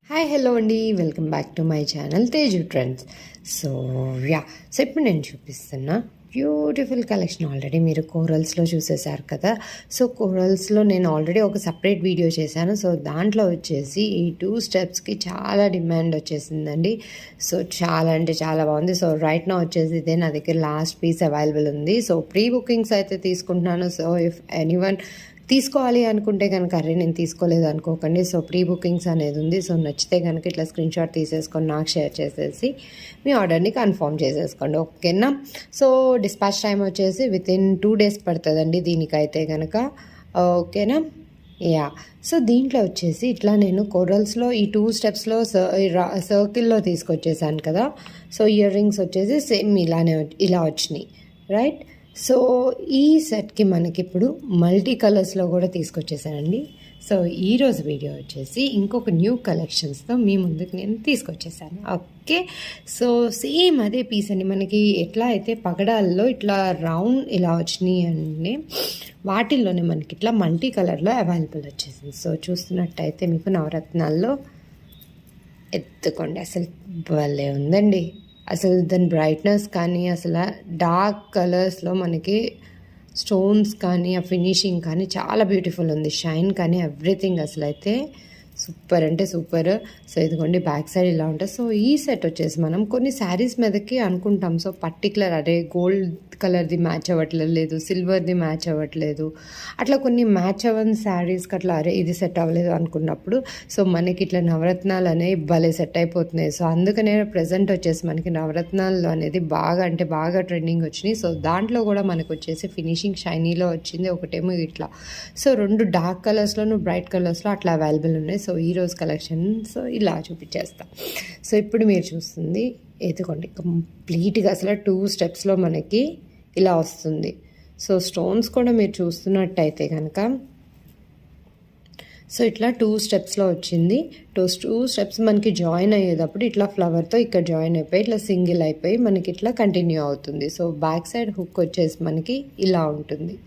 Hi hello అండి, welcome back to my channel Teju trends. So so ఇప్పుడు నేను చూపిస్తున్నా బ్యూటిఫుల్ కలెక్షన్. ఆల్రెడీ మీరు కోరల్స్లో చూసేశారు కదా. సో కోరల్స్లో నేను ఆల్రెడీ ఒక సపరేట్ వీడియో చేశాను. సో దాంట్లో వచ్చేసి ఈ 2 స్టెప్స్కి చాలా డిమాండ్ వచ్చేసిందండి. సో చాలా అంటే చాలా బాగుంది. సో రైట్ నా వచ్చేసి ఇదే నా దగ్గర లాస్ట్ పీస్ అవైలబుల్ ఉంది. సో ప్రీ బుకింగ్స్ అయితే తీసుకుంటున్నాను. సో ఇఫ్ ఎనీవన్ తీసుకోవాలి అనుకుంటే కనుక నేను తీసుకోలేదు అనుకోకండి. సో ప్రీ బుకింగ్స్ అనేది ఉంది. సో నచ్చితే కనుక ఇట్లా స్క్రీన్ షాట్ తీసేసుకొని నాకు షేర్ చేసేసి మీ ఆర్డర్ని కన్ఫర్మ్ చేసేసుకోండి, ఓకేనా. సో డిస్పాచ్ టైం వచ్చేసి వితిన్ 2 days పడుతుందండి దీనికైతే కనుక, ఓకేనా. సో దీంట్లో వచ్చేసి ఇట్లా నేను కోరల్స్లో ఈ 2 స్టెప్స్లో సర్కిల్లో తీసుకొచ్చేసాను కదా. సో ఇయర్ రింగ్స్ వచ్చేసి సేమ్ ఇలా వచ్చినాయి, రైట్. సో ఈ సెట్కి మనకి ఇప్పుడు మల్టీ కలర్స్లో కూడా తీసుకొచ్చేసానండి. సో ఈరోజు వీడియో వచ్చేసి ఇంకొక న్యూ కలెక్షన్స్తో మీ ముందుకు నేను తీసుకొచ్చేసాను, ఓకే. సో సేమ్ అదే పీస్ అండి. మనకి ఎట్లా అయితే పగడాల్లో ఇట్లా రౌండ్ ఇలా వచ్చినాయి అండి, వాటిల్లోనే మనకి ఇట్లా మల్టీ కలర్లో అవైలబుల్ వచ్చేసింది. సో చూస్తున్నట్టయితే మీకు నవరత్నాల్లో ఎత్తుకోండి, అసలు భలే ఉందండి. అసలు దాని బ్రైట్నెస్ కానీ, అసలు డార్క్ కలర్స్లో మనకి స్టోన్స్ కానీ, ఆ ఫినిషింగ్ కానీ చాలా బ్యూటిఫుల్ ఉంది. షైన్ కానీ ఎవ్రీథింగ్ అసలు అయితే సూపర్ అంటే సూపర్. సో ఇదిగోండి బ్యాక్ సైడ్ ఇలా ఉంటుంది. సో ఈ సెట్ వచ్చేసి మనం కొన్ని శారీస్ మీదకి అనుకుంటాం, సో పర్టికులర్ అదే గోల్డ్ కలర్ది మ్యాచ్ అవ్వట్లేదు, సిల్వర్ది మ్యాచ్ అవ్వట్లేదు, అట్లా కొన్ని మ్యాచ్ అవ్వని శారీస్కి అట్లా ఇది సెట్ అవ్వలేదు అనుకున్నప్పుడు సో మనకి ఇట్లా నవరత్నాలు అనేవి భలే సెట్ అయిపోతున్నాయి. సో అందుకనే ప్రజెంట్ వచ్చేసి మనకి నవరత్నాలు అనేది బాగా అంటే బాగా ట్రెండింగ్ వచ్చినాయి. సో దాంట్లో కూడా మనకు వచ్చేసి ఫినిషింగ్ షైనీలో వచ్చింది, ఒకటేమో ఇట్లా. సో 2 డార్క్ కలర్స్లోను బ్రైట్ కలర్స్లో అట్లా అవైలబుల్ ఉన్నాయి. సో ఈరోజు కలెక్షన్ సో ఇలా చూపించేస్తా. సో ఇప్పుడు మీరు చూస్తుంది ఎదుకోండి కంప్లీట్గా అసలు 2 స్టెప్స్లో మనకి ఇలా వస్తుంది. సో స్టోన్స్ కూడా మీరు చూస్తున్నట్టయితే కనుక సో ఇట్లా 2 స్టెప్స్లో వచ్చింది. 2 స్టెప్స్ మనకి జాయిన్ అయ్యేటప్పుడు ఇట్లా ఫ్లవర్తో ఇక్కడ జాయిన్ అయిపోయి ఇట్లా సింగిల్ అయిపోయి మనకి ఇట్లా కంటిన్యూ అవుతుంది. సో బ్యాక్ సైడ్ హుక్ వచ్చేసి మనకి ఇలా ఉంటుంది.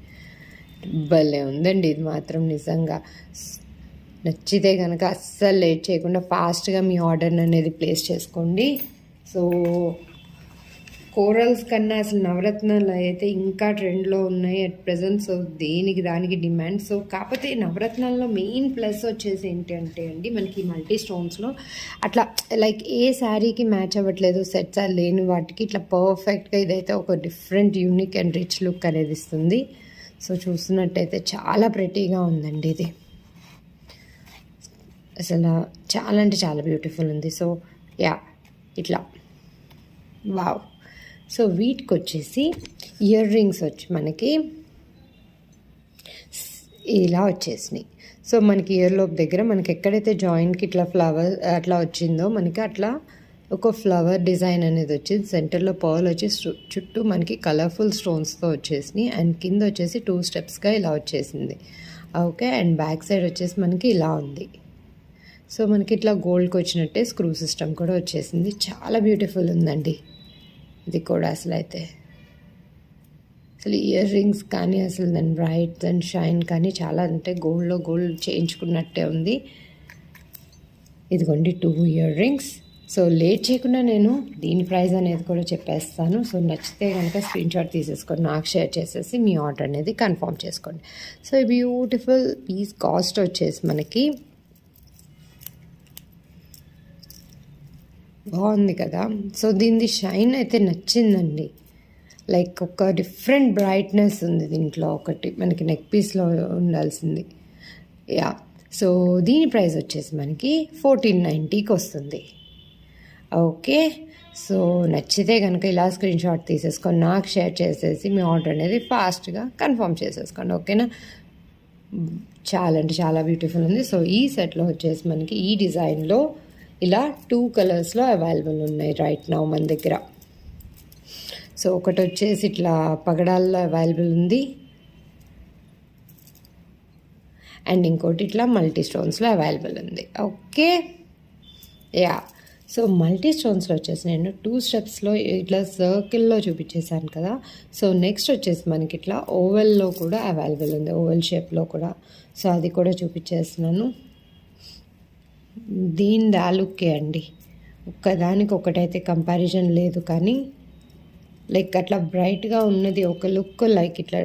భలే ఉందండి ఇది మాత్రం నిజంగా. నచ్చితే కనుక అస్సలు లేట్ చేయకుండా ఫాస్ట్గా మీ ఆర్డర్ని అనేది ప్లేస్ చేసుకోండి. సో కోరల్స్ కన్నా అసలు నవరత్నాలు అయితే ఇంకా ట్రెండ్లో ఉన్నాయి అట్ ప్రజెంట్. సో దానికి డిమాండ్. సో కాకపోతే నవరత్నాల్లో మెయిన్ ప్లస్ వచ్చేసి ఏంటంటే అండి, మనకి మల్టీ స్టోన్స్లో అట్లా లైక్ ఏ శారీకి మ్యాచ్ అవ్వట్లేదు, సెట్స్ లేని వాటికి ఇట్లా పర్ఫెక్ట్గా ఇదైతే ఒక different unique and rich look అనేది ఇస్తుంది. సో చూస్తున్నట్టయితే చాలా ప్రెటీగా ఉందండి ఇది, అసలు చాలా అంటే చాలా బ్యూటిఫుల్ ఉంది. సో ఇట్లా వావ్. సో వీటికి వచ్చేసి ఇయర్ రింగ్స్ వచ్చి మనకి ఇలా వచ్చేసినాయి. సో మనకి ఇయర్ లోప్ దగ్గర మనకి ఎక్కడైతే జాయింట్కి ఇట్లా ఫ్లవర్ అట్లా వచ్చిందో మనకి అట్లా ఒక ఫ్లవర్ డిజైన్ అనేది వచ్చింది. సెంటర్లో పర్ల్ వచ్చి చుట్టూ మనకి కలర్ఫుల్ స్టోన్స్తో వచ్చేసినాయి. అండ్ కింద వచ్చేసి 2 స్టెప్స్గా ఇలా వచ్చేసింది, ఓకే. అండ్ బ్యాక్ సైడ్ వచ్చేసి మనకి ఇలా ఉంది. సో మనకి ఇట్లా గోల్డ్కి వచ్చినట్టే స్క్రూ సిస్టమ్ కూడా వచ్చేసింది. చాలా బ్యూటిఫుల్ ఉందండి ఇది కూడా. అసలు ఇయర్ రింగ్స్ కానీ అసలు దాని బ్రైట్ అండ్ షైన్ కానీ చాలా అంటే గోల్డ్లో గోల్డ్ చేయించుకున్నట్టే ఉంది. ఇదిగోండి 2 ఇయర్ రింగ్స్. సో లేట్ చేయకుండా నేను దీని ప్రైస్ అనేది కూడా చెప్పేస్తాను. సో నచ్చితే కనుక స్క్రీన్ షాట్ తీసేసుకొని నాకు షేర్ చేసేసి మీ ఆర్డర్ అనేది కన్ఫర్మ్ చేసుకోండి. సో ఈ బ్యూటిఫుల్ పీస్ కాస్ట్ వచ్చేసి మనకి బాగుంది కదా. సో దీనిది షైన్ అయితే నచ్చిందండి, లైక్ ఒక డిఫరెంట్ బ్రైట్నెస్ ఉంది దీంట్లో, ఒకటి మనకి నెక్ పీస్లో ఉండాల్సింది. సో దీని ప్రైస్ వచ్చేసి మనకి 1490కి వస్తుంది, ఓకే. సో నచ్చితే కనుక ఇలా స్క్రీన్ షాట్ తీసేసుకొని నాకు షేర్ చేసేసి మీ ఆర్డర్ అనేది ఫాస్ట్గా కన్ఫర్మ్ చేసేసుకోండి, ఓకేనా. చాలా అంటే చాలా బ్యూటిఫుల్ ఉంది. సో ఈ సెట్లో వచ్చేసి మనకి ఈ డిజైన్లో ఇలా 2 కలర్స్లో అవైలబుల్ ఉన్నాయి రైట్ నౌ మన దగ్గర. సో ఒకటి వచ్చేసి ఇట్లా పగడాల్లో అవైలబుల్ ఉంది, అండ్ ఇంకోటి ఇట్లా మల్టీ స్టోన్స్లో అవైలబుల్ ఉంది, ఓకే. సో మల్టీ స్టోన్స్లో వచ్చేసి నేను 2 స్టెప్స్లో ఇట్లా సర్కిల్లో చూపించేశాను కదా. సో నెక్స్ట్ వచ్చేసి మనకి ఇట్లా ఓవెల్లో కూడా అవైలబుల్ ఉంది, ఓవెల్ షేప్లో కూడా. సో అది కూడా చూపించేస్తున్నాను. దీని ఆ లుక్కే అండి. ఒక్కదానికి ఒకటైతే కంపారిజన్ లేదు, కానీ లైక్ అట్లా బ్రైట్గా ఉన్నది ఒక లుక్, లైక్ ఇట్లా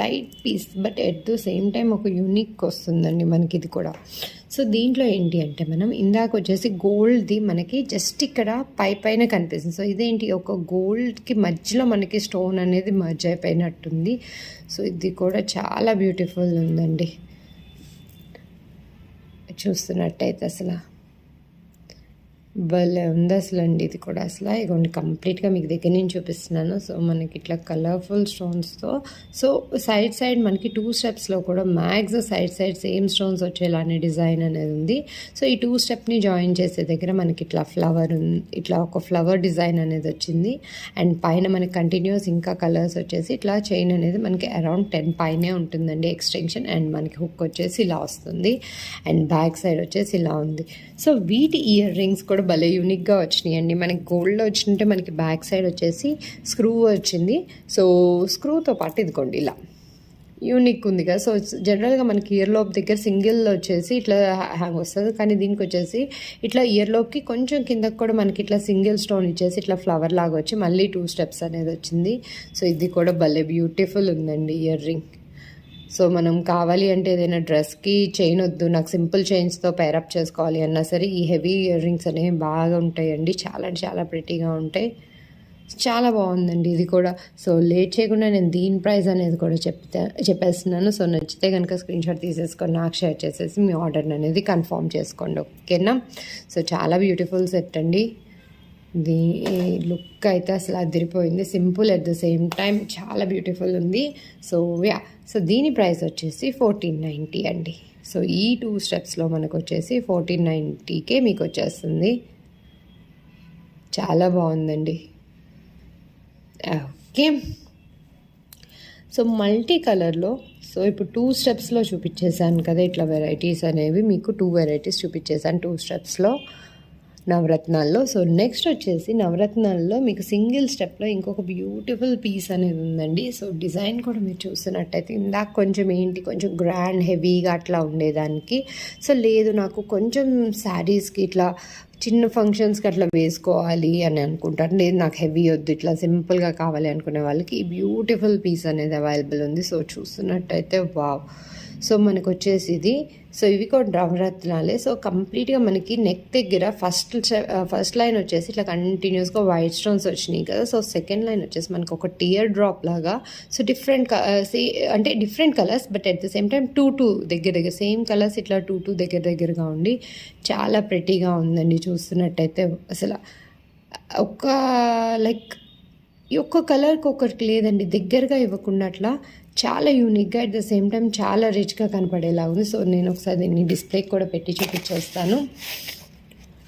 light piece, but at the same time ఒక యూనిక్ వస్తుందండి మనకి ఇది కూడా. సో దీంట్లో ఏంటి అంటే మనం ఇందాక వచ్చేసి గోల్డ్ది మనకి జస్ట్ ఇక్కడ పైన కనిపిస్తుంది. సో ఇదేంటి ఒక గోల్డ్కి మధ్యలో మనకి స్టోన్ అనేది మర్జ్ అయిపోయినట్టుంది. సో ఇది కూడా చాలా బ్యూటిఫుల్ ఉందండి చూస్తున్నట్టయితే. అసలు భలే ఉంది అసలు అండి ఇది కూడా. అసలు ఇగోండి కంప్లీట్గా మీకు దగ్గర నుంచి చూపిస్తున్నాను. సో మనకి ఇట్లా కలర్ఫుల్ స్టోన్స్తో, సో సైడ్ మనకి 2 స్టెప్స్లో కూడా మ్యాక్స్ సైడ్ సేమ్ స్టోన్స్ వచ్చేలానే డిజైన్ అనేది ఉంది. సో ఈ 2 స్టెప్ని జాయిన్ చేసే దగ్గర మనకి ఇట్లా ఇట్లా ఒక ఫ్లవర్ డిజైన్ అనేది వచ్చింది. అండ్ పైన మనకి కంటిన్యూస్ ఇంకా కలర్స్ వచ్చేసి ఇట్లా చైన్ అనేది మనకి అరౌండ్ 10 పైనే ఉంటుందండి ఎక్స్టెన్షన్. అండ్ మనకి హుక్ వచ్చేసి ఇలా వస్తుంది. అండ్ బ్యాక్ సైడ్ వచ్చేసి ఇలా ఉంది. సో వీటి ఇయర్ రింగ్స్ కూడా భలే యూనిక్గా వచ్చినాయండి. మనకి గోల్డ్లో వచ్చినట్టే మనకి బ్యాక్ సైడ్ వచ్చేసి స్క్రూ వచ్చింది. సో స్క్రూతో పాటు ఇదిగోండి ఇలా యూనిక్ ఉంది కదా. సో జనరల్గా మనకి ఇయర్ లోప్ దగ్గర సింగిల్ వచ్చేసి ఇట్లా హ్యాంగ్ వస్తుంది, కానీ దీనికి వచ్చేసి ఇట్లా ఇయర్ లోప్కి కొంచెం కిందకి కూడా మనకి ఇట్లా సింగిల్ స్టోన్ ఇచ్చేసి ఇట్లా ఫ్లవర్ లాగా వచ్చి మళ్ళీ 2 స్టెప్స్ అనేది వచ్చింది. సో ఇది కూడా భలే బ్యూటిఫుల్ ఉందండి ఇయర్ రింగ్. సో మనం కావాలి అంటే ఏదైనా డ్రెస్కి చైన్ వద్దు, నాకు సింపుల్ చైన్స్తో పేరప్ చేసుకోవాలి అన్నా సరే ఈ హెవీ ఇయర్ రింగ్స్ అనేవి బాగా ఉంటాయండి. చాలా ప్రెటీగా ఉంటాయి. చాలా బాగుందండి ఇది కూడా. సో లేట్ చేయకుండా నేను దీని ప్రైస్ అనేది కూడా చెప్పేస్తున్నాను. సో నచ్చితే కనుక స్క్రీన్ షాట్ తీసేసుకొని నాకు షేర్ చేసేసి మీ ఆర్డర్ అనేది కన్ఫర్మ్ చేసుకోండి, ఓకేనా. సో చాలా బ్యూటిఫుల్ సెట్ అండి. లుక్ అయితే అసలు అదిరిపోయింది. Simple at the same time చాలా బ్యూటిఫుల్ ఉంది. సో దీని ప్రైస్ వచ్చేసి 1490 అండి. సో ఈ 2 స్టెప్స్లో మనకు వచ్చేసి 1490కే మీకు వచ్చేస్తుంది. చాలా బాగుందండి. ఓకే, సో మల్టీ కలర్లో, సో ఇప్పుడు 2 స్టెప్స్లో చూపించేశాను కదా ఇట్లా వెరైటీస్ అనేవి, మీకు 2 వెరైటీస్ చూపించేశాను 2 స్టెప్స్లో నవరత్నాల్లో. సో నెక్స్ట్ వచ్చేసి నవరత్నాల్లో మీకు సింగిల్ స్టెప్లో ఇంకొక బ్యూటిఫుల్ పీస్ అనేది ఉందండి. సో డిజైన్ కూడా మీరు చూస్తున్నట్టయితే ఇందాక కొంచెం గ్రాండ్ హెవీగా అట్లా ఉండేదానికి, సో లేదు నాకు కొంచెం శారీస్కి ఇట్లా చిన్న ఫంక్షన్స్కి అట్లా వేసుకోవాలి అని అనుకుంటారు, లేదు నాకు హెవీ వద్దు ఇట్లా సింపుల్గా కావాలి అనుకునే వాళ్ళకి ఈ బ్యూటిఫుల్ పీస్ అనేది అవైలబుల్ ఉంది. సో చూస్తున్నట్టయితే వావ్. సో మనకు వచ్చేసి ఇది, సో ఇవి కూడా నవరత్నాలే. సో కంప్లీట్గా మనకి నెక్ దగ్గర ఫస్ట్ లైన్ వచ్చేసి ఇట్లా కంటిన్యూస్గా వైట్ స్టోన్స్ వచ్చినాయి కదా. సో సెకండ్ లైన్ వచ్చేసి మనకు ఒక టియర్ డ్రాప్ లాగా, so different colours but at the same time 2 దగ్గర సేమ్ కలర్స్ ఇట్లా 2 దగ్గరగా ఉండి చాలా ప్రెటీగా ఉందండి చూస్తున్నట్టయితే. అసలు ఈ ఒక్క కలర్కి ఒకరికి లేదండి, దగ్గరగా ఇవ్వకుండా అట్లా చాలా యూనిక్గా అట్ ద సేమ్ టైం చాలా రిచ్గా కనపడేలా ఉంది. సో నేను ఒకసారి దీన్ని డిస్ప్లేకి కూడా పెట్టి చూపించేస్తాను.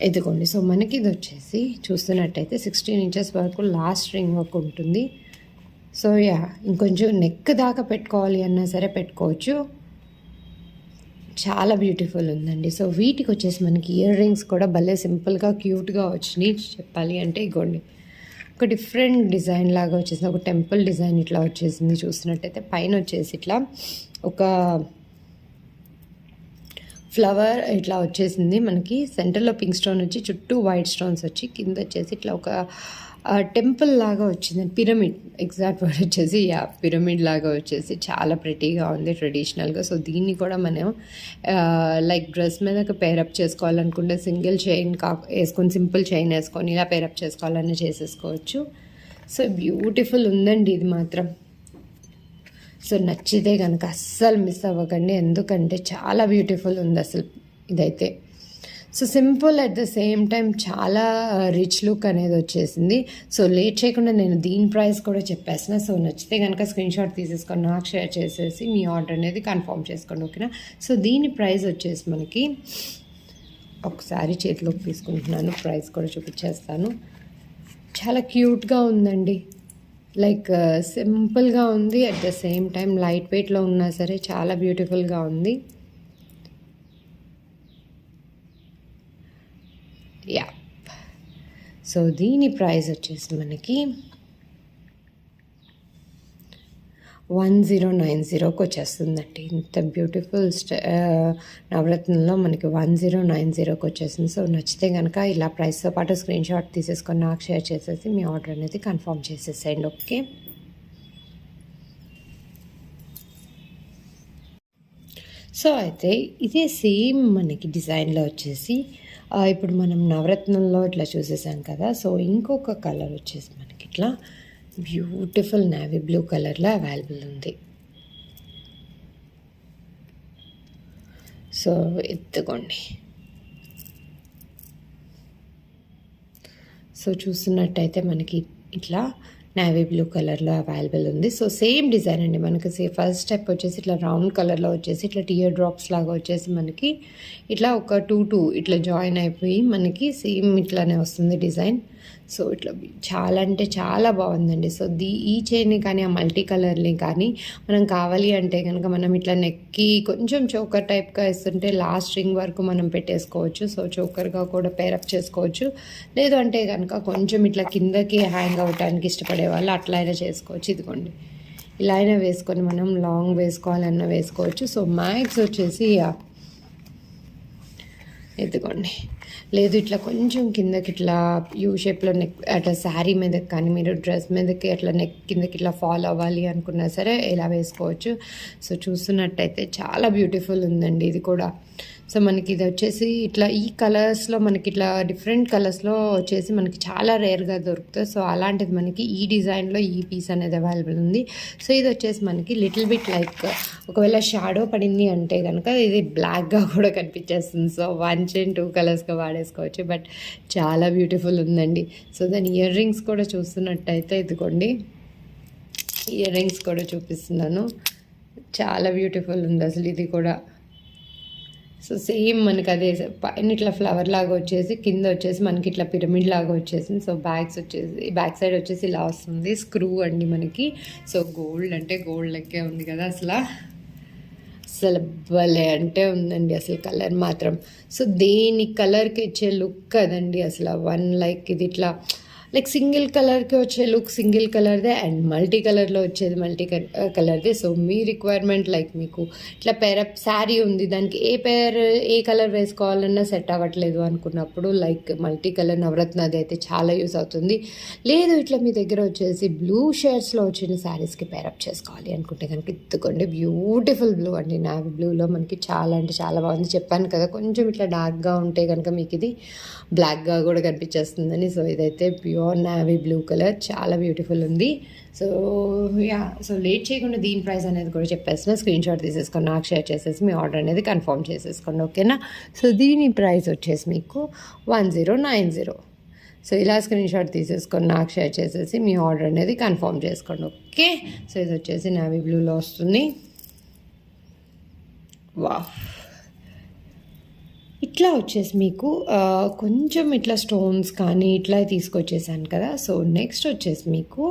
ఎదుకోండి. సో మనకి ఇది వచ్చేసి చూస్తున్నట్టయితే 16 ఇంచెస్ వరకు లాస్ట్ రింగ్ వర్క్ ఉంటుంది. సో ఇంకొంచెం నెక్ దాకా పెట్టుకోవాలి అన్నా సరే పెట్టుకోవచ్చు. చాలా బ్యూటిఫుల్ ఉందండి. సో వీటికి వచ్చేసి మనకి ఇయర్ రింగ్స్ కూడా భలే సింపుల్గా క్యూట్గా వచ్చినాయి చెప్పాలి అంటే. ఇగోండి ఒక డిఫరెంట్ డిజైన్ లాగా వచ్చేసింది, ఒక టెంపుల్ డిజైన్ ఇట్లా వచ్చేసింది చూస్తున్నట్టయితే. పైన వచ్చేసి ఇట్లా ఒక ఫ్లవర్ ఇట్లా వచ్చేసింది మనకి, సెంటర్లో పింక్ స్టోన్ వచ్చి చుట్టూ వైట్ స్టోన్స్ వచ్చి కింద వచ్చేసి ఇట్లా ఒక టెంపుల్ లాగా వచ్చింది, పిరమిడ్ ఎగ్జాక్ట్ వర్డ్ వచ్చేసి పిరమిడ్ లాగా వచ్చేసి చాలా ప్రెటీగా ఉంది ట్రెడిషనల్గా. సో దీన్ని కూడా మనం లైక్ డ్రెస్ మీద పేరప్ చేసుకోవాలనుకుంటే సింగిల్ చైన్ వేసుకొని సింపుల్ చైన్ వేసుకొని ఇలా పేరప్ చేసుకోవాలని చేసేసుకోవచ్చు. సో బ్యూటిఫుల్ ఉందండి ఇది మాత్రం. సో నచ్చితే కనుక అస్సలు మిస్ అవ్వకండి, ఎందుకంటే చాలా బ్యూటిఫుల్ ఉంది అసలు ఇదైతే. So simple at the same time చాలా రిచ్ లుక్ అనేది వచ్చేసింది. సో లేట్ చేయకుండా నేను దీని ప్రైస్ కూడా చెప్పేసిన. సో నచ్చితే కనుక స్క్రీన్ షాట్ తీసేసుకొని నాకు షేర్ చేసేసి మీ ఆర్డర్ అనేది కన్ఫర్మ్ చేసుకోండి, ఓకేనా. సో దీని ప్రైస్ వచ్చేసి మనకి ఒకసారి చేతిలోకి తీసుకుంటున్నాను, ప్రైస్ కూడా చూపించేస్తాను. చాలా క్యూట్గా ఉందండి, లైక్ సింపుల్గా ఉంది, at the same time light వెయిట్లో ఉన్నా సరే చాలా బ్యూటిఫుల్గా ఉంది. సో దీని ప్రైస్ వచ్చేసి మనకి 1090కి వచ్చేస్తుందండి. ఇంత బ్యూటిఫుల్ నవరత్నంలో మనకి 1090కి వచ్చేసింది. సో నచ్చితే కనుక ఇలా ప్రైస్తో పాటు స్క్రీన్ షాట్ తీసేసుకొని నాకు షేర్ చేసేసి మీ ఆర్డర్ అనేది కన్ఫర్మ్ చేసేసేయండి. ఓకే, సో అయితే ఇదే సేమ్ మనకి డిజైన్లో వచ్చేసి ఇప్పుడు మనం నవరత్నంలో ఇట్లా చూసేసాం కదా. సో ఇంకొక కలర్ వచ్చేసి మనకి ఇట్లా బ్యూటిఫుల్ నేవీ బ్లూ కలర్లో అవైలబుల్ ఉంది. సో ఎత్తుకోండి. సో చూస్తున్నట్టయితే మనకి ఇట్లా నేవీ బ్లూ కలర్లో అవైలబుల్ ఉంది. సో సేమ్ డిజైన్ అండి. మనకి ఫస్ట్ స్టెప్ వచ్చేసి ఇట్లా రౌండ్ కలర్లో వచ్చేసి ఇట్లా టియర్ డ్రాప్స్ లాగా వచ్చేసి మనకి ఇట్లా ఒక 2 ఇట్లా జాయిన్ అయిపోయి మనకి సేమ్ ఇట్లానే వస్తుంది డిజైన్. సో ఇట్లా చాలా అంటే చాలా బాగుందండి. సో ఈ చైన్ని కానీ ఆ మల్టీ కలర్ని కానీ మనం కావాలి అంటే కనుక మనం ఇట్లా నెక్కి కొంచెం చోకర్ టైప్గా ఇస్తుంటే లాస్ట్ రింగ్ వరకు మనం పెట్టేసుకోవచ్చు. సో చోకర్గా కూడా పేరప్ చేసుకోవచ్చు. లేదు అంటే కనుక కొంచెం ఇట్లా కిందకి హ్యాంగ్ అవ్వడానికి ఇష్టపడే వాళ్ళు అట్లా అయినా చేసుకోవచ్చు. ఇదిగోండి, ఇలా అయినా వేసుకొని మనం లాంగ్ వేసుకోవాలన్నా వేసుకోవచ్చు. సో మ్యాక్స్ వచ్చేసి ఎత్తుకోండి. లేదు ఇట్లా కొంచెం కిందకి ఇట్లా యూ షేప్లో నెక్ అట్లా శారీ మీదకి కానీ మీరు డ్రెస్ మీదకి అట్లా నెక్ కిందకి ఇట్లా ఫాలో అవ్వాలి అనుకున్నా సరే ఇలా వేసుకోవచ్చు. సో చూస్తున్నట్టయితే చాలా బ్యూటిఫుల్ ఉందండి ఇది కూడా. సో మనకి ఇది వచ్చేసి ఇట్లా ఈ కలర్స్లో మనకి ఇట్లా డిఫరెంట్ కలర్స్లో వచ్చేసి మనకి చాలా రేర్గా దొరుకుతుంది. సో అలాంటిది మనకి ఈ డిజైన్లో ఈ పీస్ అనేది అవైలబుల్ ఉంది. సో ఇది వచ్చేసి మనకి లిటిల్ బిట్ లైక్ ఒకవేళ షాడో పడింది అంటే కనుక ఇది బ్లాక్గా కూడా కనిపించేస్తుంది. సో 1 చైన్ 2 కలర్స్గా వాడేసుకోవచ్చు. బట్ చాలా బ్యూటిఫుల్ ఉందండి. సో దాని ఇయర్ రింగ్స్ కూడా చూస్తున్నట్టయితే ఇదిగోండి, ఇయర్ రింగ్స్ కూడా చూపిస్తున్నాను. చాలా బ్యూటిఫుల్ ఉంది అసలు ఇది కూడా. సో సేమ్ మనకి అదే పైన ఇట్లా ఫ్లవర్ లాగా వచ్చేసి కింద వచ్చేసి మనకి ఇట్లా పిరమిడ్ లాగా వచ్చేసింది. సో బ్యాక్ సైడ్ వచ్చేసి ఇలా వస్తుంది. స్క్రూ అండి మనకి. సో గోల్డ్ అంటే గోల్డ్ లెక్కే ఉంది కదా అసలు భలే అంటే ఉందండి అసలు కలర్ మాత్రం. సో దేని కలర్కి ఇచ్చే లుక్ అదండి అసలు. లైక్ ఇది ఇట్లా లైక్ సింగిల్ కలర్కి వచ్చే లుక్ సింగిల్ కలర్దే అండ్ మల్టీ కలర్లో వచ్చేది మల్టీ కలర్దే. సో మీ రిక్వైర్మెంట్ లైక్ మీకు ఇట్లా పేరప్ శారీ ఉంది, దానికి ఏ కలర్ వేసుకోవాలన్నా సెట్ అవ్వట్లేదు అనుకున్నప్పుడు లైక్ మల్టీ కలర్ నవరత్నాది అయితే చాలా యూస్ అవుతుంది. లేదు ఇట్లా మీ దగ్గర వచ్చేసి బ్లూ షేడ్స్లో వచ్చిన శారీస్కి పేరప్ చేసుకోవాలి అనుకుంటే కనుక ఎత్తుకోండి. బ్యూటిఫుల్ బ్లూ అండి. నావీ బ్లూలో మనకి చాలా అంటే చాలా బాగుంది. చెప్పాను కదా కొంచెం ఇట్లా డార్క్గా ఉంటే కనుక మీకు ఇది బ్లాక్గా కూడా కనిపించేస్తుందని. సో ఇదైతే ప్యూర్ నావీ బ్లూ కలర్ చాలా బ్యూటిఫుల్ ఉంది. సో లేట్ చేయకుండా దీని ప్రైస్ అనేది కూడా చెప్పేస్తున్నా. స్క్రీన్ షాట్ తీసేసుకొని నాకు షేర్ చేసేసి మీ ఆర్డర్ అనేది కన్ఫర్మ్ చేసేసుకోండి. ఓకేనా. సో దీని ప్రైస్ వచ్చేసి మీకు 1090. సో ఇలా స్క్రీన్ షాట్ తీసేసుకొని నాకు షేర్ చేసేసి మీ ఆర్డర్ అనేది కన్ఫర్మ్ చేసుకోండి. ఓకే. సో ఇది వచ్చేసి నావీ బ్లూలో వస్తుంది. వావ్, ఇట్లా వచ్చేసి మీకు కొంచెం ఇట్లా స్టోన్స్ కానీ ఇట్లా తీసుకొచ్చేసాను కదా. సో నెక్స్ట్ వచ్చేసి మీకు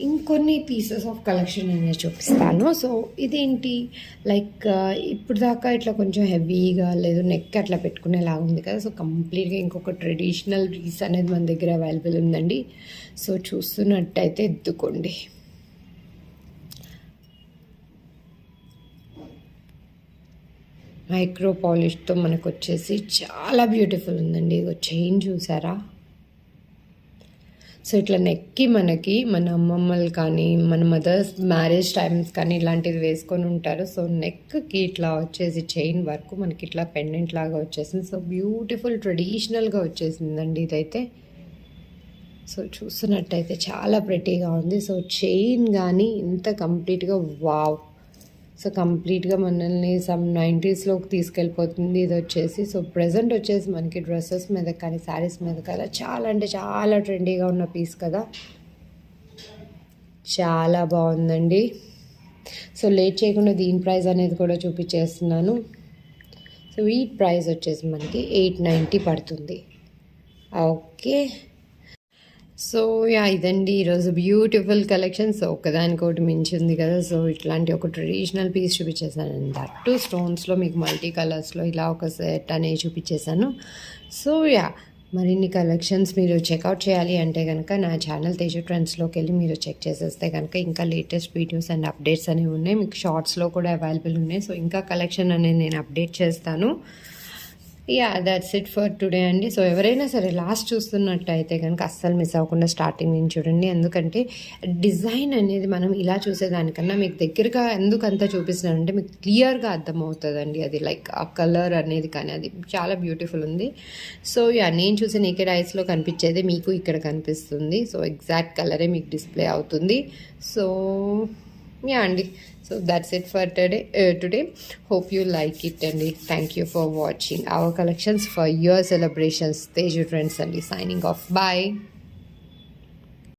ఇంకొన్ని పీసెస్ ఆఫ్ కలెక్షన్ నేను చూపిస్తాను. సో ఇదేంటి లైక్ ఇప్పుడు దాకా ఇట్లా కొంచెం హెవీగా లేదు నెక్ అట్లా పెట్టుకునేలాగా ఉంది కదా. సో కంప్లీట్గా ఇంకొక ట్రెడిషనల్ పీస్ అనేది మన దగ్గర అవైలబుల్ ఉందండి. సో చూస్తున్నట్టయితే ఎత్తుకోండి. మైక్రో పాలిష్తో మనకు వచ్చేసి చాలా బ్యూటిఫుల్ ఉందండి. ఇది చైన్ చూసారా. సో ఇట్లా నెక్కి మనకి మన అమ్మమ్మలు కానీ మన మదర్స్ మ్యారేజ్ టైమ్స్ కానీ ఇలాంటివి వేసుకొని ఉంటారు. సో నెక్కి ఇట్లా వచ్చేసి చైన్ వర్క్ మనకి ఇట్లా పెండెంట్ లాగా వచ్చేసింది. సో బ్యూటిఫుల్ ట్రెడిషనల్గా వచ్చేసిందండి ఇదైతే. సో చూస్తున్నట్టయితే చాలా ప్రెటీగా ఉంది. సో చైన్ కానీ ఇంత కంప్లీట్గా వావ్. సో కంప్లీట్గా మనల్ని సమ్ 90స్లోకి తీసుకెళ్ళిపోతుంది ఇది వచ్చేసి. సో ప్రజెంట్ వచ్చేసి మనకి డ్రెస్సెస్ మీద కానీ శారీస్ మీద కదా చాలా అంటే చాలా ట్రెండీగా ఉన్న పీస్ కదా. చాలా బాగుందండి. సో లేట్ చేయకుండా దీని ప్రైస్ అనేది కూడా చూపించేస్తున్నాను. సో ఈ ప్రైస్ వచ్చేసి మనకి 890 పడుతుంది. ఓకే. సో ఇదండి ఈరోజు బ్యూటిఫుల్ కలెక్షన్. సో ఒకదానికొకటి మించి ఉంది కదా. సో ఇట్లాంటి ఒక ట్రెడిషనల్ పీస్ చూపించేసాను. దట్ స్టోన్స్లో మీకు మల్టీ కలర్స్లో ఇలా ఒక సెట్ అనేది చూపించేశాను. సో మరిన్ని కలెక్షన్స్ మీరు చెక్అవుట్ చేయాలి అంటే కనుక నా ఛానల్ తేజు ట్రెండ్స్లోకి వెళ్ళి మీరు చెక్ చేసేస్తే కనుక ఇంకా లేటెస్ట్ వీడియోస్ అండ్ అప్డేట్స్ అనేవి ఉన్నాయి. మీకు షార్ట్స్లో కూడా అవైలబుల్ ఉన్నాయి. సో ఇంకా కలెక్షన్ అనేది నేను అప్డేట్ చేస్తాను. దట్స్ ఇట్ ఫర్ టుడే అండి. సో ఎవరైనా సరే లాస్ట్ చూస్తున్నట్టయితే కనుక అస్సలు మిస్ అవ్వకుండా స్టార్టింగ్ నుంచి చూడండి. ఎందుకంటే డిజైన్ అనేది మనం ఇలా చూసేదానికన్నా మీకు దగ్గరగా ఎందుకు అంతా చూపిస్తున్నానంటే మీకు క్లియర్గా అర్థమవుతుందండి. అది లైక్ ఆ కలర్ అనేది కానీ అది చాలా బ్యూటిఫుల్ ఉంది. సో నేను చూసే నేకెడ్ ఐస్లో కనిపించేది మీకు ఇక్కడ కనిపిస్తుంది. సో ఎగ్జాక్ట్ కలరే మీకు డిస్ప్లే అవుతుంది. సో అండి. So that's it for today. Hope you like it and thank you for watching our collections for your celebrations. Teju Trends and signing off. Bye.